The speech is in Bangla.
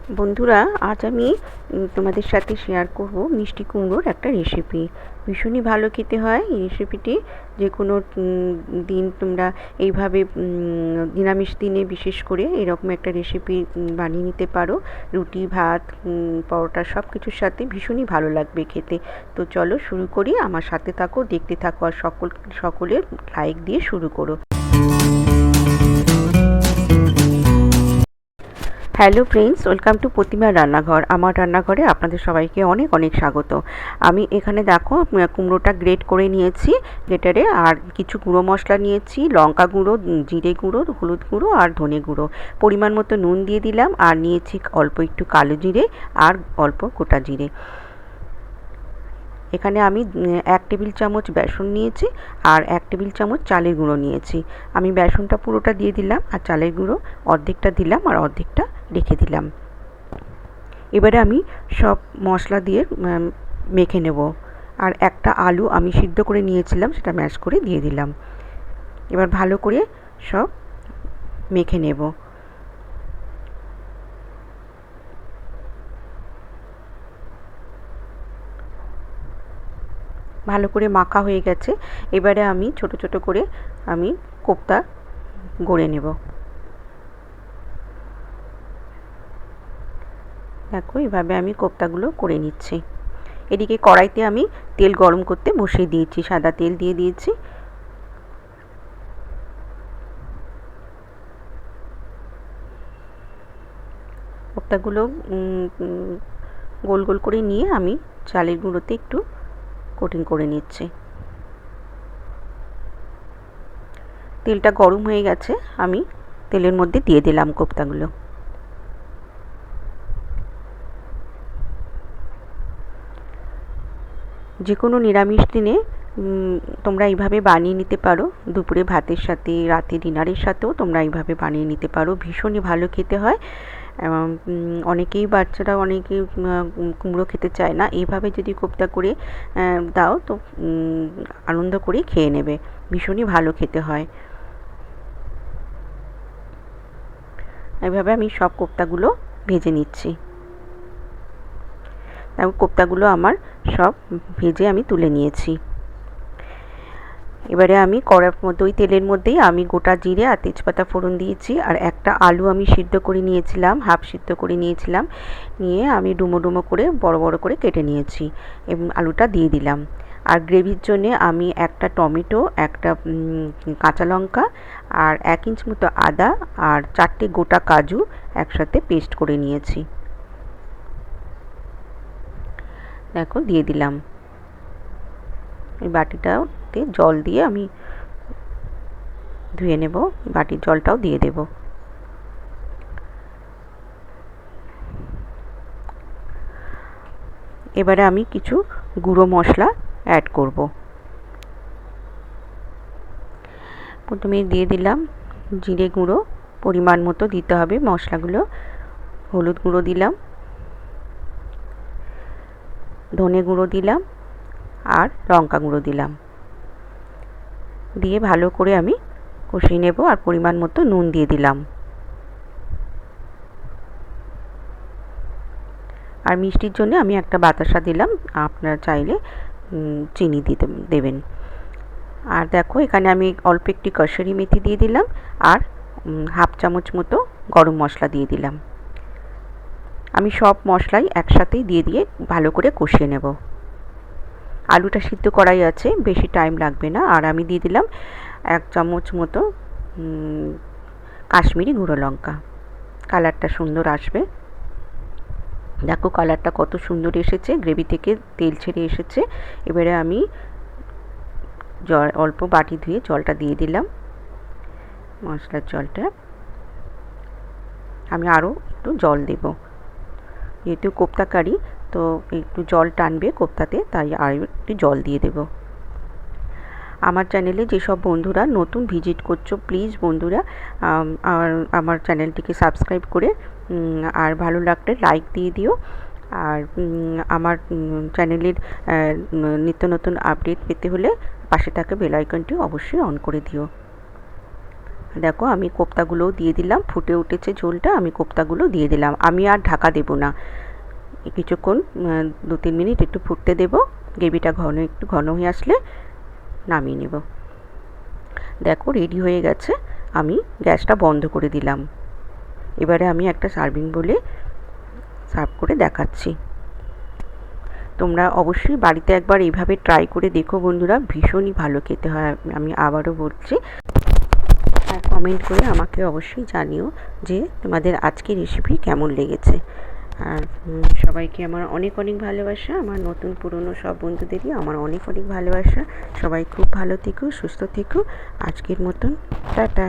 বন্ধুরা, আজ আমি তোমাদের সাথে শেয়ার করব মিষ্টি কুমড়োর একটা রেসিপি। ভীষণই ভালো খেতে হয় এই রেসিপিটি। যে কোনো দিন তোমরা এইভাবে নিরামিষ দিনে বিশেষ করে এরকম একটা রেসিপি বানিয়ে নিতে পারো। রুটি, ভাত, পরোটা সব কিছুর সাথে ভীষণই ভালো লাগবে খেতে। তো চলো শুরু করি, আমার সাথে থাকো, দেখতে থাকো, আর সকলের লাইক দিয়ে শুরু করো। হ্যালো ফ্রেন্ডস, ওয়েলকাম টু প্রতিমার রান্নাঘর। আমার রান্নাঘরে আপনাদের সবাইকে অনেক অনেক স্বাগত। আমি এখানে দেখো কুমড়োটা গ্রেট করে নিয়েছি গ্রেটারে, আর কিছু গুঁড়ো মশলা নিয়েছি, লঙ্কা গুঁড়ো, জিরে গুঁড়ো, হলুদ গুঁড়ো আর ধনে গুঁড়ো। পরিমাণ মতো নুন দিয়ে দিলাম, আর নিয়েছি অল্প একটু কালো জিরে আর অল্প গোটা জিরে। এখানে আমি 1 টেবিল চামচ বেসন নিয়েছি আর 1 টেবিল চামচ চালের গুঁড়ো নিয়েছি। আমি বেসনটা পুরোটা দিয়ে দিলাম, আর চালের গুঁড়ো অর্ধেকটা দিলাম আর অর্ধেকটা রেখে দিলাম। এবারে আমি সব মশলা দিয়ে মেখে নেব। আর একটা আলু আমি সিদ্ধ করে নিয়েছিলাম, সেটা ম্যাশ করে দিয়ে দিলাম। এবার ভালো করে সব মেখে নেব। ভালো করে মাখা হয়ে গেছে। এবারে আমি ছোট ছোট করে আমি কোপ্তা গড়ে নেব। দেখো এভাবে আমি কোপ্তাগুলো করে নিচ্ছি। এদিকে কড়াইতে আমি তেল গরম করতে বসিয়ে দিয়েছি, সাদা তেল দিয়ে দিয়েছি। কোপ্তাগুলো গোল গোল করে নিয়ে আমি চালের গুঁড়োতে একটু কোটিং করে নিচ্ছি। তেলটা গরম হয়ে গেছে, আমি তেলের মধ্যে দিয়ে দিলাম কোপ্তাগুলো। যে কোনো নিরামিষ দিনে তোমরা এইভাবে বানিয়ে নিতে পারো। দুপুরে ভাতের সাথে, রাতে ডিনারের সাথেও তোমরা এইভাবে বানিয়ে নিতে পারো। ভীষণই ভালো খেতে হয়। অনেকেই বাচ্চারা অনেকেই কুমড়ো খেতে চায় না, এইভাবে যদি কোপ্তা করে দাও তো আনন্দ করে খেয়ে নেবে। ভীষণই ভালো খেতে হয়। এইভাবে আমি সব কোপ্তাগুলো ভেজে নিচ্ছি। কোপ্তাগুলো আমার সব ভেজে আমি তুলে নিয়েছি। এবারে আমি কড়ার মধ্যে ওই তেলের মধ্যেই আমি গোটা জিরে আর তেজপাতা ফোড়ন দিয়েছি, আর একটা আলু আমি সিদ্ধ করে নিয়েছিলাম, হাফ সিদ্ধ করে নিয়েছিলাম, নিয়ে আমি ডুমো ডুমো করে বড় বড় করে কেটে নিয়েছি এবং আলুটা দিয়ে দিলাম। আর গ্রেভির জন্যে আমি একটা টমেটো, একটা কাঁচা লঙ্কা আর 1 ইঞ্চ মতো আদা আর 4টে গোটা কাজু একসাথে পেস্ট করে নিয়েছি। দেখো দিয়ে দিলাম। এই বাটিটাতে জল দিয়ে আমি ধুয়ে নেব, বাটির জলটাও দিয়ে দেব। এবারে আমি কিছু গুঁড়ো মশলা অ্যাড করব। প্রথমে দিয়ে দিলাম জিরে গুঁড়ো, পরিমাণ মতো দিতে হবে মশলাগুলো। হলুদ গুঁড়ো দিলাম, ধনে গুঁড়ো দিলাম আর লঙ্কা গুঁড়ো দিলাম। দিয়ে ভালো করে আমি কষিয়ে নেব, আর পরিমাণ মতো নুন দিয়ে দিলাম। আর মিষ্টির জন্য আমি একটা বাতাসা দিলাম, আপনারা চাইলে চিনি দিতে দেবেন। আর দেখো এখানে আমি অল্প একটি কসুরি মেথি দিয়ে দিলাম, আর হাফ চামচ মতো গরম মশলা দিয়ে দিলাম। আমি সব মশলাই একসাথেই দিয়ে ভালো করে কষিয়ে নেব। আলুটা সিদ্ধ করাই আছে, বেশি টাইম লাগবে না। আর আমি দিয়ে দিলাম 1 চামচ মতো কাশ্মীরি গুঁড়ো লঙ্কা, কালারটা সুন্দর আসবে। দেখো কালারটা কত সুন্দর এসেছে, গ্রেভি থেকে তেল ছেড়ে এসেছে। এবারে আমি অল্প বাটি ধুয়ে জলটা দিয়ে দিলাম, মশলার জলটা। আমি আরও একটু জল দেব, যেহেতু কোপ্তা কারি তো একটু জল টানবে কোপ্তাতে, তাই আর একটু জল দিয়ে দেব। আমার চ্যানেলে যেসব বন্ধুরা নতুন ভিজিট করছো, প্লিজ বন্ধুরা আমার চ্যানেলটিকে সাবস্ক্রাইব করে আর ভালো লাগলে লাইক দিয়ে দিও। আর আমার চ্যানেলের নিত্য নতুন আপডেট পেতে হলে পাশে থাকা বেল আইকনটি অবশ্যই অন করে দিও। দেখো আমি কোপ্তাগুলোও দিয়ে দিলাম, ফুটে উঠেছে ঝোলটা, আমি কোপ্তাগুলো দিয়ে দিলাম। আমি আর ঢাকা দেবো না, কিছুক্ষণ 2-3 মিনিট একটু ফুটতে দেবো। গ্রেভিটা একটু ঘন হয়ে আসলে নামিয়ে নেব। দেখো রেডি হয়ে গেছে, আমি গ্যাসটা বন্ধ করে দিলাম। এবারে আমি একটা সার্ভিং বলে সার্ভ করে দেখাচ্ছি। তোমরা অবশ্যই বাড়িতে একবার এইভাবে ট্রাই করে দেখো বন্ধুরা, ভীষণই ভালো খেতে হয়। আমি আবারও বলছি, আর কমেন্ট করে আমাকে অবশ্যই জানিও যে তোমাদের আজকের রেসিপি কেমন লেগেছে। আর সবাইকে আমার অনেক অনেক ভালোবাসা, আমার নতুন পুরনো সব বন্ধুদেরই আমার অনেক অনেক ভালোবাসা। সবাই খুব ভালো থেকো, সুস্থ থেকো। আজকের মতন টাটা।